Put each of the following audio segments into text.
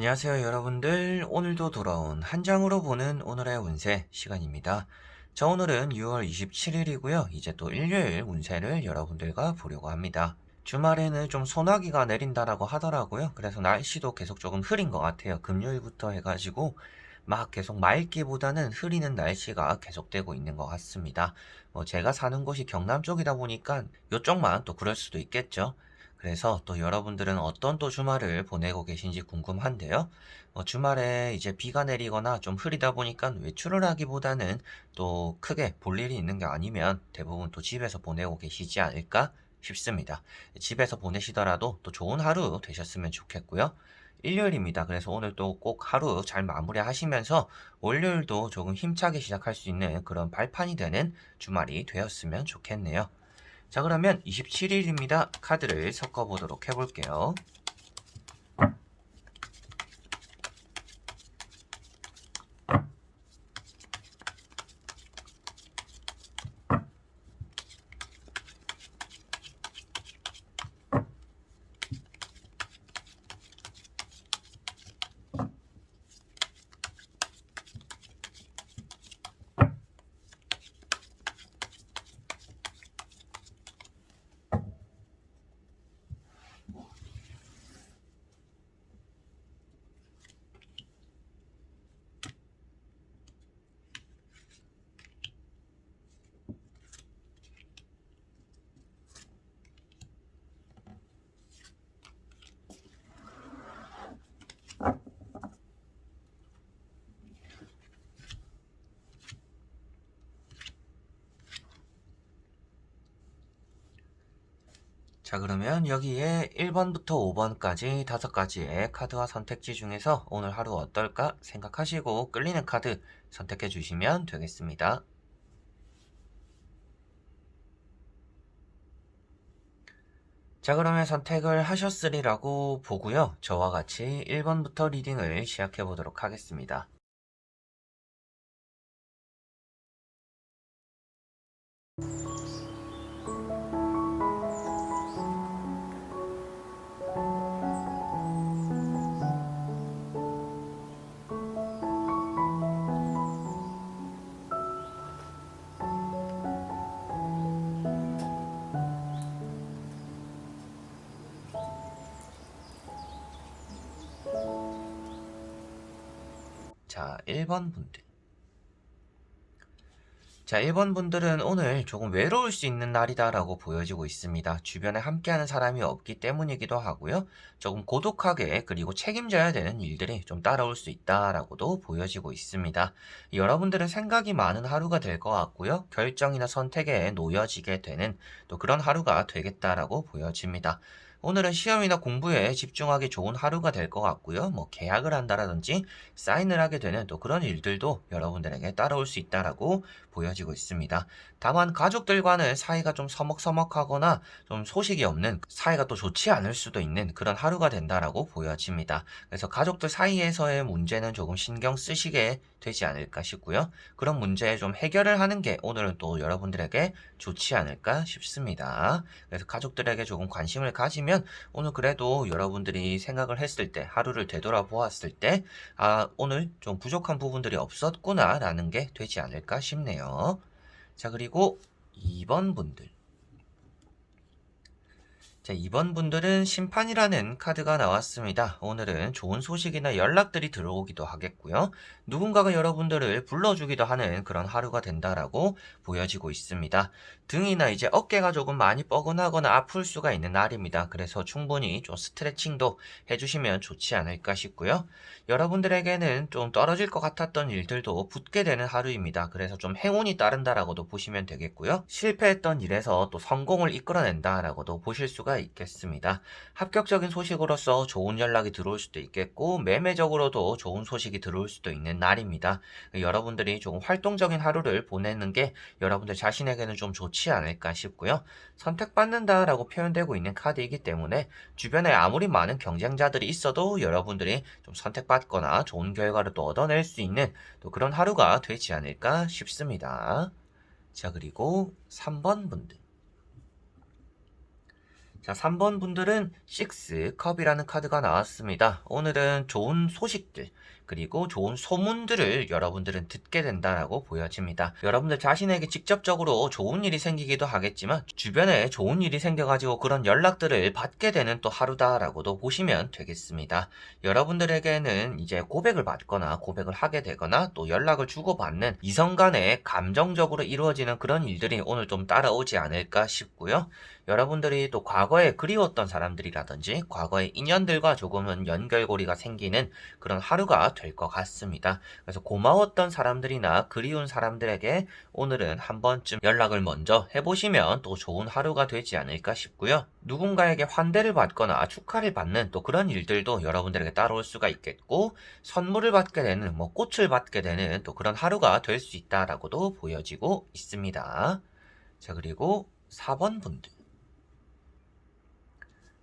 안녕하세요 여러분들. 오늘도 돌아온 한 장으로 보는 오늘의 운세 시간입니다. 자, 오늘은 6월 27일이고요. 이제 또 일요일 운세를 여러분들과 보려고 합니다. 주말에는 좀 소나기가 내린다라고 하더라고요. 그래서 날씨도 계속 조금 흐린 것 같아요. 금요일부터 해가지고 막 계속 맑기보다는 흐리는 날씨가 계속되고 있는 것 같습니다. 제가 사는 곳이 경남 쪽이다 보니까 이쪽만 또 그럴 수도 있겠죠. 그래서 또 여러분들은 어떤 또 주말을 보내고 계신지 궁금한데요. 주말에 이제 비가 내리거나 좀 흐리다 보니까 외출을 하기보다는 또 크게 볼 일이 있는 게 아니면 대부분 또 집에서 보내고 계시지 않을까 싶습니다. 집에서 보내시더라도 또 좋은 하루 되셨으면 좋겠고요. 일요일입니다. 그래서 오늘 또 꼭 하루 잘 마무리하시면서 월요일도 조금 힘차게 시작할 수 있는 그런 발판이 되는 주말이 되었으면 좋겠네요. 자, 그러면 27일입니다. 카드를 섞어보도록 해볼게요. 자, 그러면 여기에 1번부터 5번까지 5가지의 카드와 선택지 중에서 오늘 하루 어떨까 생각하시고 끌리는 카드 선택해 주시면 되겠습니다. 자, 그러면 선택을 하셨으리라고 보고요. 저와 같이 1번부터 리딩을 시작해 보도록 하겠습니다. 자, 1번 분들. 자, 1번 분들은 오늘 조금 외로울 수 있는 날이다라고 보여지고 있습니다. 주변에 함께하는 사람이 없기 때문이기도 하고요. 조금 고독하게 그리고 책임져야 되는 일들이 좀 따라올 수 있다라고도 보여지고 있습니다. 여러분들은 생각이 많은 하루가 될 것 같고요. 결정이나 선택에 놓여지게 되는 또 그런 하루가 되겠다라고 보여집니다. 오늘은 시험이나 공부에 집중하기 좋은 하루가 될 것 같고요. 계약을 한다라든지 사인을 하게 되는 또 그런 일들도 여러분들에게 따라올 수 있다라고 보여지고 있습니다. 다만 가족들과는 사이가 좀 서먹서먹하거나 좀 소식이 없는 사이가 또 좋지 않을 수도 있는 그런 하루가 된다라고 보여집니다. 그래서 가족들 사이에서의 문제는 조금 신경 쓰시게 되지 않을까 싶고요. 그런 문제 좀 해결을 하는 게 오늘은 또 여러분들에게 좋지 않을까 싶습니다. 그래서 가족들에게 조금 관심을 가지면 오늘 그래도 여러분들이 생각을 했을 때 하루를 되돌아보았을 때 오늘 좀 부족한 부분들이 없었구나 라는 게 되지 않을까 싶네요. 자, 그리고 2번 분들. 자, 2번 분들은 심판이라는 카드가 나왔습니다. 오늘은 좋은 소식이나 연락들이 들어오기도 하겠고요. 누군가가 여러분들을 불러주기도 하는 그런 하루가 된다라고 보여지고 있습니다. 등이나 이제 어깨가 조금 많이 뻐근하거나 아플 수가 있는 날입니다. 그래서 충분히 좀 스트레칭도 해주시면 좋지 않을까 싶고요. 여러분들에게는 좀 떨어질 것 같았던 일들도 붙게 되는 하루입니다. 그래서 좀 행운이 따른다라고도 보시면 되겠고요. 실패했던 일에서 또 성공을 이끌어낸다라고도 보실 수가 있겠습니다. 합격적인 소식으로서 좋은 연락이 들어올 수도 있겠고 매매적으로도 좋은 소식이 들어올 수도 있는 날입니다. 여러분들이 조금 활동적인 하루를 보내는 게 여러분들 자신에게는 좀 좋지 않을까 싶고요. 선택받는다라고 표현되고 있는 카드이기 때문에 주변에 아무리 많은 경쟁자들이 있어도 여러분들이 좀 선택받거나 좋은 결과를 또 얻어낼 수 있는 또 그런 하루가 되지 않을까 싶습니다. 자, 그리고 3번 분들. 자, 3번 분들은 6 컵이라는 카드가 나왔습니다. 오늘은 좋은 소식들, 그리고 좋은 소문들을 여러분들은 듣게 된다라고 보여집니다. 여러분들 자신에게 직접적으로 좋은 일이 생기기도 하겠지만 주변에 좋은 일이 생겨가지고 그런 연락들을 받게 되는 또 하루다라고도 보시면 되겠습니다. 여러분들에게는 이제 고백을 받거나 고백을 하게 되거나 또 연락을 주고받는 이성 간에 감정적으로 이루어지는 그런 일들이 오늘 좀 따라오지 않을까 싶고요. 여러분들이 또 과거에 그리웠던 사람들이라든지 과거의 인연들과 조금은 연결고리가 생기는 그런 하루가 될 것 같습니다. 그래서 고마웠던 사람들이나 그리운 사람들에게 오늘은 한 번쯤 연락을 먼저 해보시면 또 좋은 하루가 되지 않을까 싶고요. 누군가에게 환대를 받거나 축하를 받는 또 그런 일들도 여러분들에게 따라올 수가 있겠고, 선물을 받게 되는 꽃을 받게 되는 또 그런 하루가 될 수 있다라고도 보여지고 있습니다. 자, 그리고 4번 분들.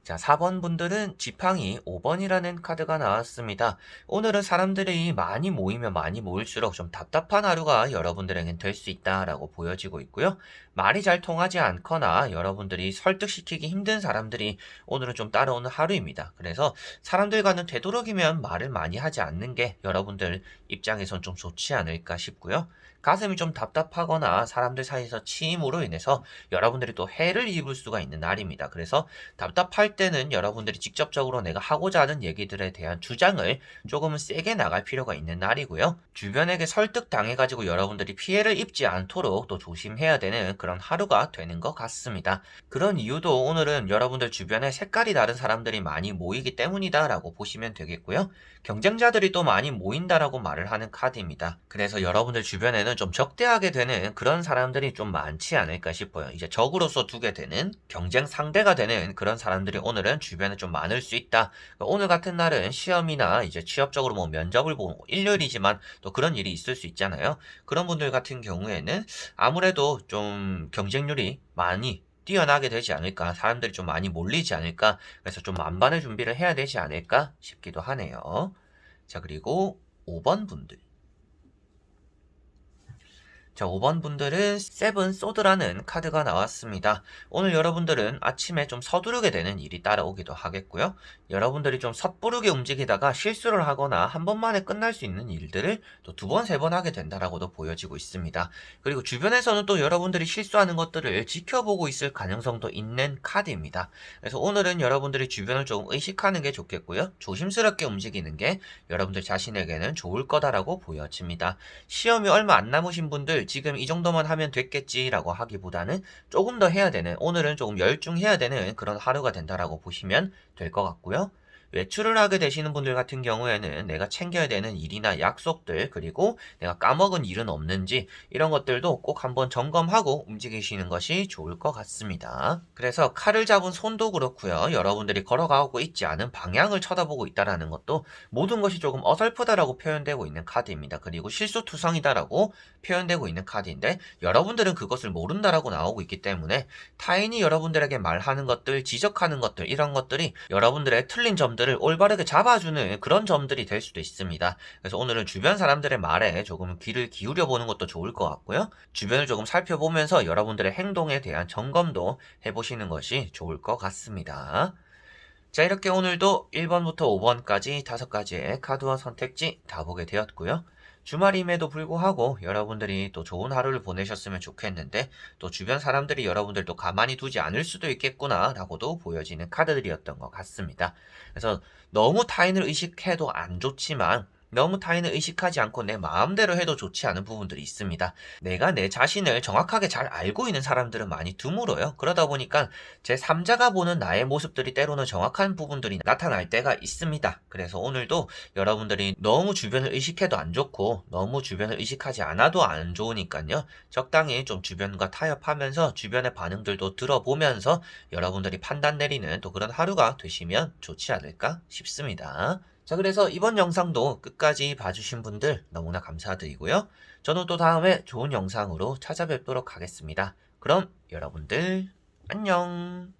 자, 4번 분들은 지팡이 5번이라는 카드가 나왔습니다. 오늘은 사람들이 많이 모이면 많이 모일수록 좀 답답한 하루가 여러분들에겐 될 수 있다라고 보여지고 있고요. 말이 잘 통하지 않거나 여러분들이 설득시키기 힘든 사람들이 오늘은 좀 따라오는 하루입니다. 그래서 사람들과는 되도록이면 말을 많이 하지 않는 게 여러분들 입장에선 좀 좋지 않을까 싶고요. 가슴이 좀 답답하거나 사람들 사이에서 치임으로 인해서 여러분들이 또 해를 입을 수가 있는 날입니다. 그래서 답답할 때는 여러분들이 직접적으로 내가 하고자 하는 얘기들에 대한 주장을 조금은 세게 나갈 필요가 있는 날이고요. 주변에게 설득당해가지고 여러분들이 피해를 입지 않도록 또 조심해야 되는 그런 하루가 되는 것 같습니다. 그런 이유도 오늘은 여러분들 주변에 색깔이 다른 사람들이 많이 모이기 때문이다라고 보시면 되겠고요. 경쟁자들이 또 많이 모인다라고 말을 하는 카드입니다. 그래서 여러분들 주변에는 좀 적대하게 되는 그런 사람들이 좀 많지 않을까 싶어요. 이제 적으로서 두게 되는 경쟁 상대가 되는 그런 사람들이 오늘은 주변에 좀 많을 수 있다. 오늘 같은 날은 시험이나 이제 취업적으로 면접을 보고 일요일이지만 또 그런 일이 있을 수 있잖아요. 그런 분들 같은 경우에는 아무래도 좀 경쟁률이 많이 뛰어나게 되지 않을까, 사람들이 좀 많이 몰리지 않을까, 그래서 좀 만반의 준비를 해야 되지 않을까 싶기도 하네요. 자, 그리고 5번 분들. 자, 5번 분들은 세븐 소드라는 카드가 나왔습니다. 오늘 여러분들은 아침에 좀 서두르게 되는 일이 따라오기도 하겠고요. 여러분들이 좀 섣부르게 움직이다가 실수를 하거나 한 번만에 끝날 수 있는 일들을 또 두 번, 세 번 하게 된다라고도 보여지고 있습니다. 그리고 주변에서는 또 여러분들이 실수하는 것들을 지켜보고 있을 가능성도 있는 카드입니다. 그래서 오늘은 여러분들이 주변을 조금 의식하는 게 좋겠고요. 조심스럽게 움직이는 게 여러분들 자신에게는 좋을 거다라고 보여집니다. 시험이 얼마 안 남으신 분들 지금 이 정도만 하면 됐겠지라고 하기보다는 조금 더 해야 되는, 오늘은 조금 열중해야 되는 그런 하루가 된다라고 보시면 될 것 같고요. 외출을 하게 되시는 분들 같은 경우에는 내가 챙겨야 되는 일이나 약속들, 그리고 내가 까먹은 일은 없는지 이런 것들도 꼭 한번 점검하고 움직이시는 것이 좋을 것 같습니다. 그래서 칼을 잡은 손도 그렇고요. 여러분들이 걸어가고 있지 않은 방향을 쳐다보고 있다라는 것도 모든 것이 조금 어설프다라고 표현되고 있는 카드입니다. 그리고 실수투성이다라고 표현되고 있는 카드인데 여러분들은 그것을 모른다라고 나오고 있기 때문에 타인이 여러분들에게 말하는 것들, 지적하는 것들, 이런 것들이 여러분들의 틀린 점들을 올바르게 잡아주는 그런 점들이 될 수도 있습니다. 그래서 오늘은 주변 사람들의 말에 조금 귀를 기울여 보는 것도 좋을 것 같고요. 주변을 조금 살펴보면서 여러분들의 행동에 대한 점검도 해보시는 것이 좋을 것 같습니다. 자, 이렇게 오늘도 1번부터 5번까지 5가지의 카드와 선택지 다 보게 되었고요. 주말임에도 불구하고 여러분들이 또 좋은 하루를 보내셨으면 좋겠는데 또 주변 사람들이 여러분들도 가만히 두지 않을 수도 있겠구나 라고도 보여지는 카드들이었던 것 같습니다. 그래서 너무 타인을 의식해도 안 좋지만 너무 타인을 의식하지 않고 내 마음대로 해도 좋지 않은 부분들이 있습니다. 내가 내 자신을 정확하게 잘 알고 있는 사람들은 많이 드물어요. 그러다 보니까 제3자가 보는 나의 모습들이 때로는 정확한 부분들이 나타날 때가 있습니다. 그래서 오늘도 여러분들이 너무 주변을 의식해도 안 좋고 너무 주변을 의식하지 않아도 안 좋으니까요. 적당히 좀 주변과 타협하면서 주변의 반응들도 들어보면서 여러분들이 판단 내리는 또 그런 하루가 되시면 좋지 않을까 싶습니다. 자, 그래서 이번 영상도 끝까지 봐주신 분들 너무나 감사드리고요. 저는 또 다음에 좋은 영상으로 찾아뵙도록 하겠습니다. 그럼 여러분들 안녕.